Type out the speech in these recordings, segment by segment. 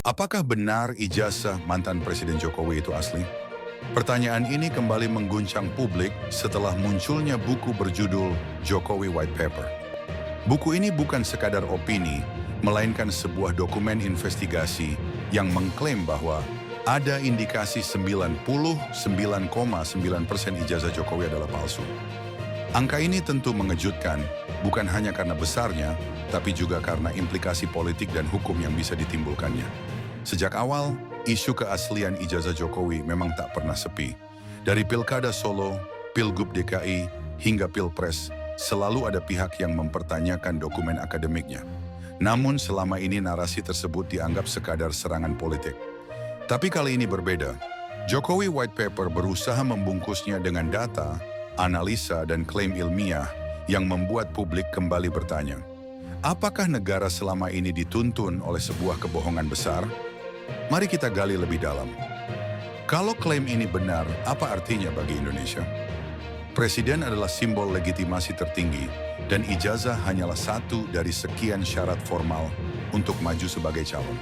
Apakah benar ijazah mantan Presiden Jokowi itu asli? Pertanyaan ini kembali mengguncang publik setelah munculnya buku berjudul Jokowi White Paper. Buku ini bukan sekadar opini, melainkan sebuah dokumen investigasi yang mengklaim bahwa ada indikasi 99,9% ijazah Jokowi adalah palsu. Angka ini tentu mengejutkan, bukan hanya karena besarnya, tapi juga karena implikasi politik dan hukum yang bisa ditimbulkannya. Sejak awal, isu keaslian ijazah Jokowi memang tak pernah sepi. Dari Pilkada Solo, Pilgub DKI, hingga Pilpres, selalu ada pihak yang mempertanyakan dokumen akademiknya. Namun selama ini narasi tersebut dianggap sekadar serangan politik. Tapi kali ini berbeda. Jokowi White Paper berusaha membungkusnya dengan data, analisa, dan klaim ilmiah yang membuat publik kembali bertanya, apakah negara selama ini dituntun oleh sebuah kebohongan besar? Mari kita gali lebih dalam. Kalau klaim ini benar, apa artinya bagi Indonesia? Presiden adalah simbol legitimasi tertinggi, dan ijazah hanyalah satu dari sekian syarat formal untuk maju sebagai calon.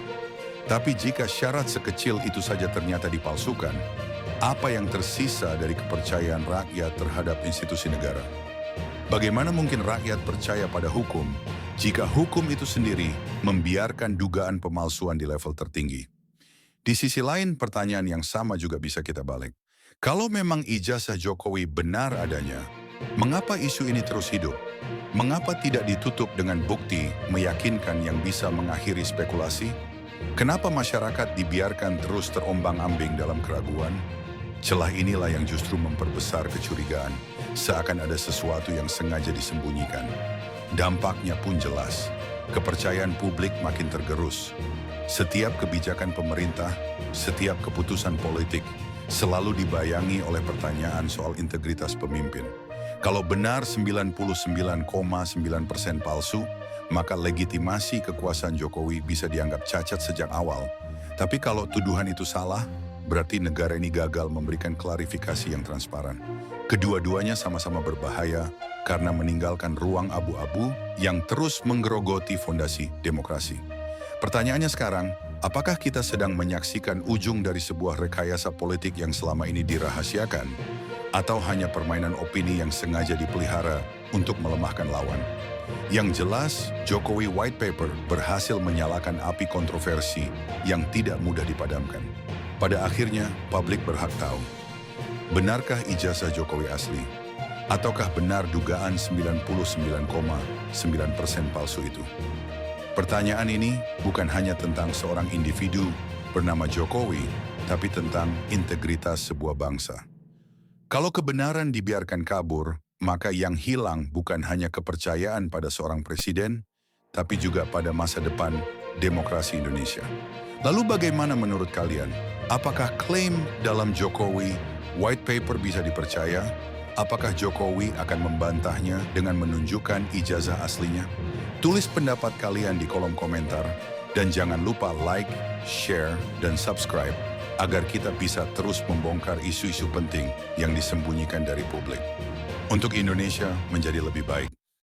Tapi jika syarat sekecil itu saja ternyata dipalsukan, apa yang tersisa dari kepercayaan rakyat terhadap institusi negara? Bagaimana mungkin rakyat percaya pada hukum jika hukum itu sendiri membiarkan dugaan pemalsuan di level tertinggi? Di sisi lain, pertanyaan yang sama juga bisa kita balik. Kalau memang ijazah Jokowi benar adanya, mengapa isu ini terus hidup? Mengapa tidak ditutup dengan bukti meyakinkan yang bisa mengakhiri spekulasi? Kenapa masyarakat dibiarkan terus terombang-ambing dalam keraguan? Celah inilah yang justru memperbesar kecurigaan, seakan ada sesuatu yang sengaja disembunyikan. Dampaknya pun jelas, kepercayaan publik makin tergerus. Setiap kebijakan pemerintah, setiap keputusan politik, selalu dibayangi oleh pertanyaan soal integritas pemimpin. Kalau benar 99,9% palsu, maka legitimasi kekuasaan Jokowi bisa dianggap cacat sejak awal. Tapi kalau tuduhan itu salah, berarti negara ini gagal memberikan klarifikasi yang transparan. Kedua-duanya sama-sama berbahaya karena meninggalkan ruang abu-abu yang terus menggerogoti fondasi demokrasi. Pertanyaannya sekarang, apakah kita sedang menyaksikan ujung dari sebuah rekayasa politik yang selama ini dirahasiakan? Atau hanya permainan opini yang sengaja dipelihara untuk melemahkan lawan? Yang jelas, Jokowi White Paper berhasil menyalakan api kontroversi yang tidak mudah dipadamkan. Pada akhirnya, publik berhak tahu, benarkah ijazah Jokowi asli? Ataukah benar dugaan 99,9% palsu itu? Pertanyaan ini bukan hanya tentang seorang individu bernama Jokowi, tapi tentang integritas sebuah bangsa. Kalau kebenaran dibiarkan kabur, maka yang hilang bukan hanya kepercayaan pada seorang presiden, tapi juga pada masa depan demokrasi Indonesia. Lalu bagaimana menurut kalian? Apakah klaim dalam Jokowi White Paper bisa dipercaya? Apakah Jokowi akan membantahnya dengan menunjukkan ijazah aslinya? Tulis pendapat kalian di kolom komentar, dan jangan lupa like, share, dan subscribe agar kita bisa terus membongkar isu-isu penting yang disembunyikan dari publik. Untuk Indonesia menjadi lebih baik.